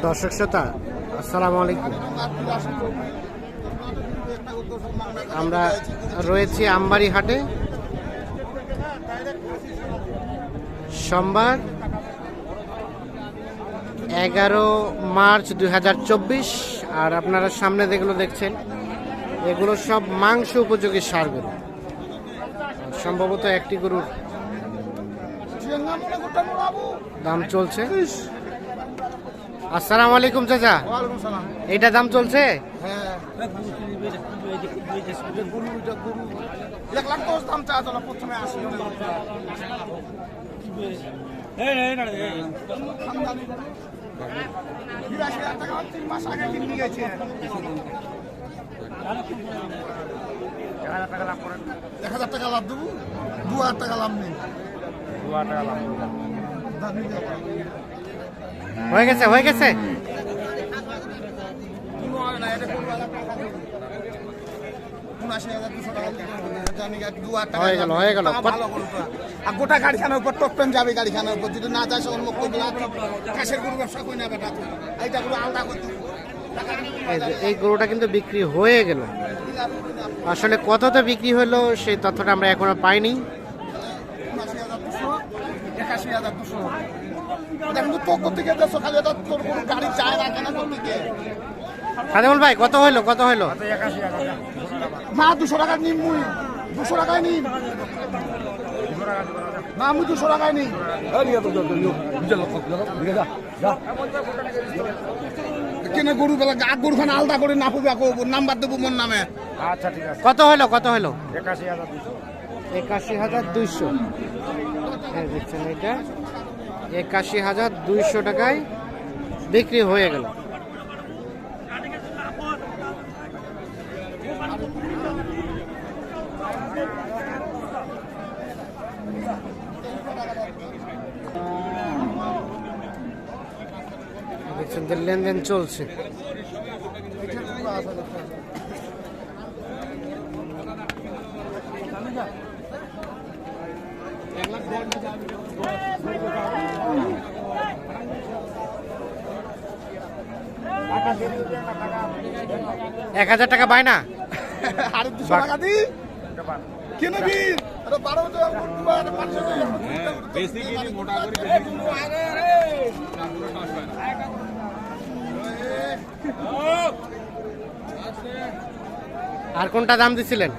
দর্শক শ্রোতা আসসালামু আলাইকুম। আমরা রয়েছি আমবাড়ি হাটে। সোমবার 11 মার্চ 2024। আর আপনারা সামনে যেগুলো দেখছেন এগুলো সব মাংস উপযোগী ষাঁড় গরু। সম্ভবত একটি গরুর দাম চলছে। আসসালামু আলাইকুম চাচা, এইটা দাম চলছে? টাকা লাভ দেবো, 2000 টাকা লাভ নেই। হয়ে গেছে হয়ে গেছে। হয়ে গেল। গোটা গাড়িখানার উপর টপেন যাবে, গাড়িখানার উপর যদি না যায় সব মুক্ত কাশের গরু ব্যবসা করে নেবে। এইটা গুলো আলাদা করতে। এই গরুটা কিন্তু বিক্রি হয়ে গেল। আসলে কতটা বিক্রি হলো সেই তথ্যটা আমরা এখনো পাইনি। 81,200 খাদেমুল ভাই কত হইলো? না 200 টাকা নিন, 200 টাকায় নিন না, আমি 200 টাকায় নিই। কেন গরু বেলা গরুখানে আলাদা করে নাপবে, নাম্বার দেবো মোর নামে। আচ্ছা ঠিক আছে। কত হইলো? 81,200। দেখছেন এটা 81,200 টাকায় বিক্রি হয়ে গেল। দেখছেন যে লেনদেন চলছে। এক 1000 টাকা পায় না, আরে 200 টাকা দি কেন বি? আরে 12 বেশি গিরি মোটা করে আর কোনটা দাম দিছিলেন?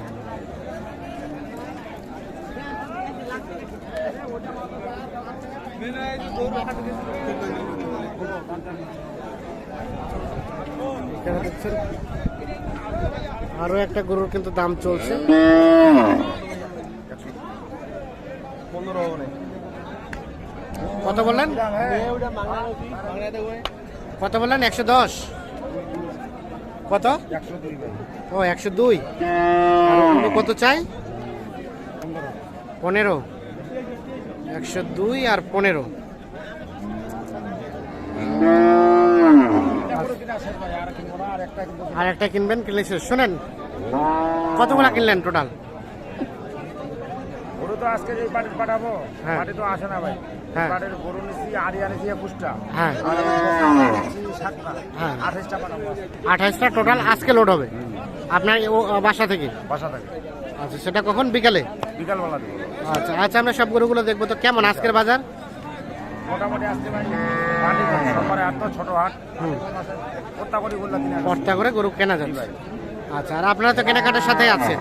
আরো একটা গরুর কিন্তু দাম চলছে। কত বললেন? 110। কত? 102। কত চাই? 15। 102 আর 15। আর একটা কিনবেন, কিনলে শোনেন কতগুলা কিনলেন টোটাল? গরু তো আজকে এই পার্টি পাঠাবো, পার্টি তো আসে না ভাই। পার্টির গরু নিচ্ছি, আড়িয়া নিচ্ছি 21টা, হ্যাঁ 7টা, হ্যাঁ 28টা পাঠাবো। 28টা টোটাল আজকে লোড হবে আপনার বাসা থেকে? বাসা থেকে। আচ্ছা, সেটা কখন? বিকালবেলা দেবো। আচ্ছা আচ্ছা, আমরা সব গরুগুলো দেখবো। তো কেমন আজকের বাজার? মোটামুটি আসতে ভাই সোমবারে হাট তো ছোট হাট, কর্তা করে গরু কেনা যাচ্ছে। আচ্ছা, আর আপনারা তো কেনাকাটার সাথে আছে।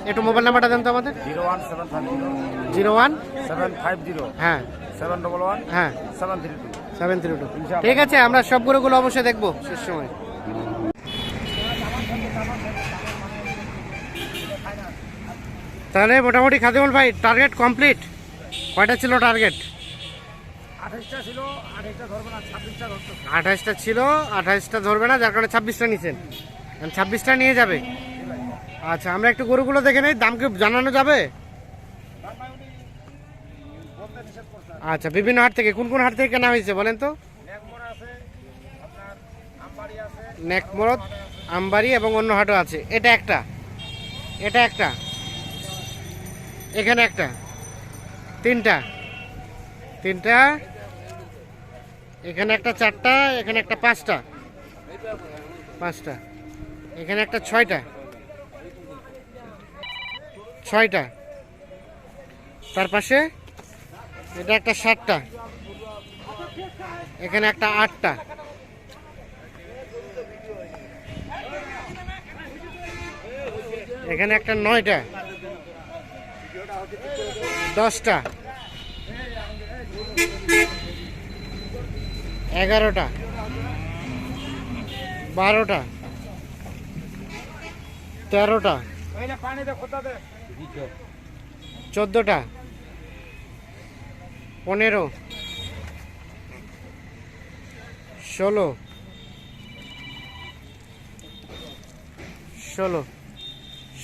একটু মোবাইল নাম্বারটা দেন তো আমাদের। 01750 হ্যাঁ 711 হ্যাঁ 732। ঠিক আছে, আমরা সব গরুগুলো অবশ্যই দেখবো শেষ সময়। তাহলে মোটামুটি খাদিমুল ভাই টার্গেট কমপ্লিট। কয়টা ছিল টার্গেট? 28টা ছিল, 28টা ধরবে না, 26টা ধরতে। 28টা ছিল, 28টা ধরবে না, যার কারণে 26টা নিয়েছেন। 26টা নিয়ে যাবে। আচ্ছা, আমরা একটু গরুগুলো দেখে নেই, দাম কি জানানো যাবে? আচ্ছা, বিভিন্ন হাট থেকে কোন কোন হাট থেকে কেনা হয়েছে বলেন তো? নেকমরদ, আমবাড়ি এবং অন্য হাটও আছে। এটা একটা, এটা একটা, এখানে একটা, তিনটা, এখানে একটা 4টা, এখানে একটা 5টা, 5টা, এখানে একটা 6টা, 6টা, তার পাশে এটা একটা 7টা, এখানে একটা 8টা, এখানে একটা 9টা, 10টা, 11টা, 12টা, 13টা, 14টা, 15, 16,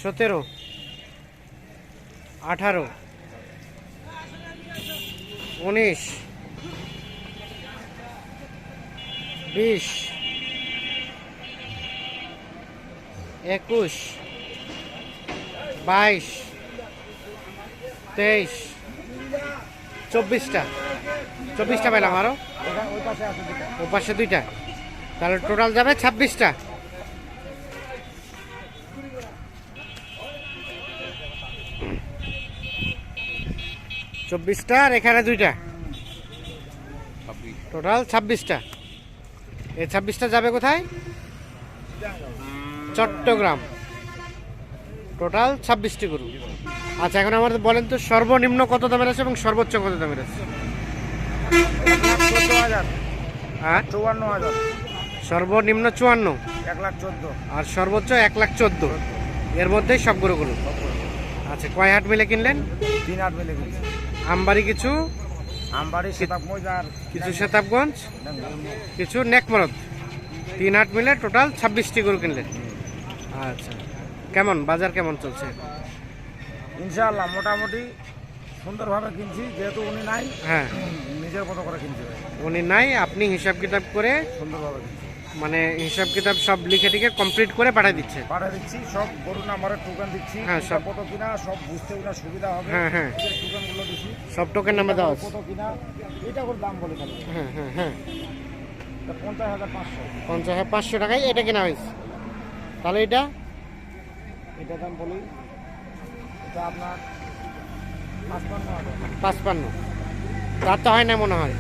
17, 18, 19, 20, 21, 22, 23, 24টা, 24টা পেলাম আরো, ও পাশে 2টা, তাহলে টোটাল যাবে 26টা। আর এখানে 2টা, টোটাল 26টা। এই 26টা যাবে কোথায়? চট্টগ্রাম। টোটাল 26টি গরু। আচ্ছা, এখন আমাদের বলেন তো সর্বনিম্ন কত দামের আছে এবং সর্বোচ্চ কত দামের আছে? 14,000, হ্যাঁ, 54,000, সর্বনিম্ন 54 1,14,000, আর সর্বোচ্চ 1,14,000, এর মধ্যেই সব গরুগুলো। আচ্ছা, কয় হাট মিলে কিনলেন? 3 হাট মিলে কিনছি। আমবাড়ি কিছু, আমবাড়ি, সেতাবগঞ্জ আর কিছু সেতাবগঞ্জ, কিছু নেকমরদ, 3 হাট মিলে টোটাল 26টি গরু কিনলেন। আচ্ছা, কেমন বাজার কেমন চলছে? ইনশাআল্লাহ মোটামুটি সুন্দরভাবে কিনছি, যেহেতু উনি নাই, হ্যাঁ, নিজের মতো করে কিনছি ভাই। উনি নাই, আপনি হিসাব কিতাব করে, সুন্দরভাবে কিনছি, মানে হিসাব কিতাব সব লিখে টিকে কমপ্লিট করে পাঠিয়ে দিচ্ছে। পাঠিয়ে দিচ্ছি, সব গরু নাম্বারের টোকেন দিচ্ছি, হ্যাঁ, সব। কত কিনা সব বুঝতে কিনা সুবিধা হবে। হ্যাঁ, হ্যাঁ, টোকেনগুলো দিচ্ছি, সব টোকেন নাম্বার দেওয়া আছে। কত কিনা এটা করে দাম বলে খালি। হ্যাঁ, হ্যাঁ, হ্যাঁ, 50,500, 50,500 টাকায় এটা কেনা হয়েছে। তাহলে এটা এটা দাম বলি, এটা আপনার 55,000। 55, তার তো হয় না মনে হয়।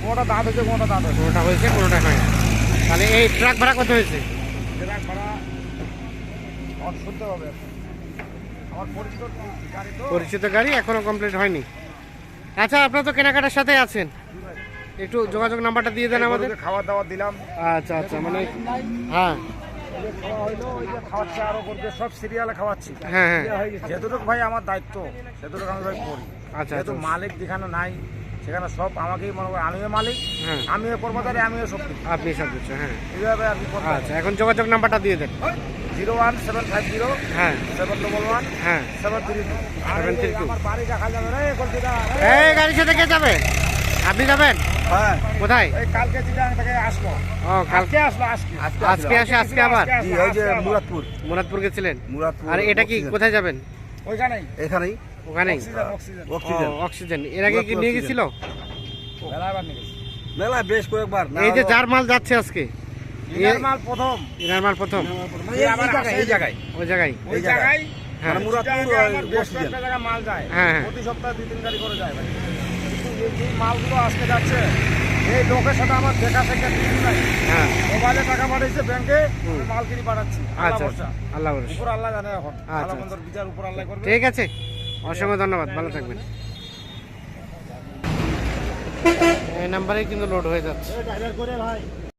কোনোটা দাঁত হয়েছে, কোনোটা দাঁত হয়েছে। কোনোটা হয়েছে, কোনোটা হয় না। তাহলে এই ট্রাক ভাড়া কত হয়েছে? ট্রাক ভাড়া আমার শুনতে হবে, আমার পরিচিত গাড়ি তো। পরিচিত গাড়ি এখনো কমপ্লিট হয়নি। আচ্ছা, আপনারা তো কেনাকাটার সাথে আছেন, একটু যোগাযোগ নাম্বারটা দিয়ে দেন আমাদের। গরুকে খাওয়া দাওয়া দিলাম, আচ্ছা, আচ্ছা, মানে হ্যাঁ, ওই যে খাওয়া হইলো, ওই যে খাওয়াচ্ছে, আরো করবে, সব সিরিয়ালে খাওয়াচ্ছি। হ্যাঁ, হ্যাঁ, যেটুকু ভাই আমার দায়িত্ব, সেটুকু আমি ভাই করি। আচ্ছা, যেহেতু আচ্ছা, মালিক যেখানে নাই, সেখানে সব আমাকেই মনে করি, আমিও মালিক, হ্যাঁ, আমিও কর্মচারী, আমিও সব কিছু। আপনি সব কিছু, হ্যাঁ। এইভাবে আর কি করতে হবে। আচ্ছা, এখন যোগাযোগ নাম্বারটা দিয়ে দেন। 01750 হ্যাঁ, 711 হ্যাঁ, 732। 732। আমার বাড়ি দেখা যাবে না, এই কলকাতা। এই গাড়ির সাথে কে যাবে? আপনি যাবেন হ্যাঁ, কোথায়? এই কালকে চিটাং থেকে আসলো, ও, কালকে আসলো, আজকে আসে, আজকে আবার ওই যে মুরাদপুর, মুরাদপুর গেছিলেন। মুরাদপুর। আর এটা কি কোথায় যাবেন? ওইখানেই, এখানেই ওখানেই। অক্সিজেন। ও, অক্সিজেন। এর আগে কি নিয়ে গেছিল? বেলাবার নিয়ে গেছে। মেলা বেশ কয়েকবার এই যে যার মাল যাচ্ছে আজকে, এর মাল প্রথম, এনার মাল প্রথম এই জায়গায় ওই জায়গায়। ওই জায়গায় হ্যাঁ, মুরাদপুর আমার বেশ কয়েকটা জায়গায় মাল যায়। হ্যাঁ, হ্যাঁ। প্রতি সপ্তাহে 2-3 গাড়ি করে যায় ভাই। কিন্তু এই যে মালগুলো আজকে যাচ্ছে, এই লোকের সাথে আমার দেখা সাক্ষাৎ কিছু নাই। হ্যাঁ, মোবাইলে টাকা পাঠাইছে ব্যাংকে, মাল কিনে পাঠাচ্ছি। আল্লাহ আচ্ছা, ভরসা। আল্লাহ ভরসা। উপর আল্লাহ জানে এখন, আচ্ছা, ভালো মন্দর বিচার উপর আল্লাহ করবে। ঠিক আছে, অসংখ্য ধন্যবাদ, ভালো থাকবেন। এই নাম্বারে কিন্তু লোড হয়ে যাচ্ছে। ড্রাইভার করে ভাই।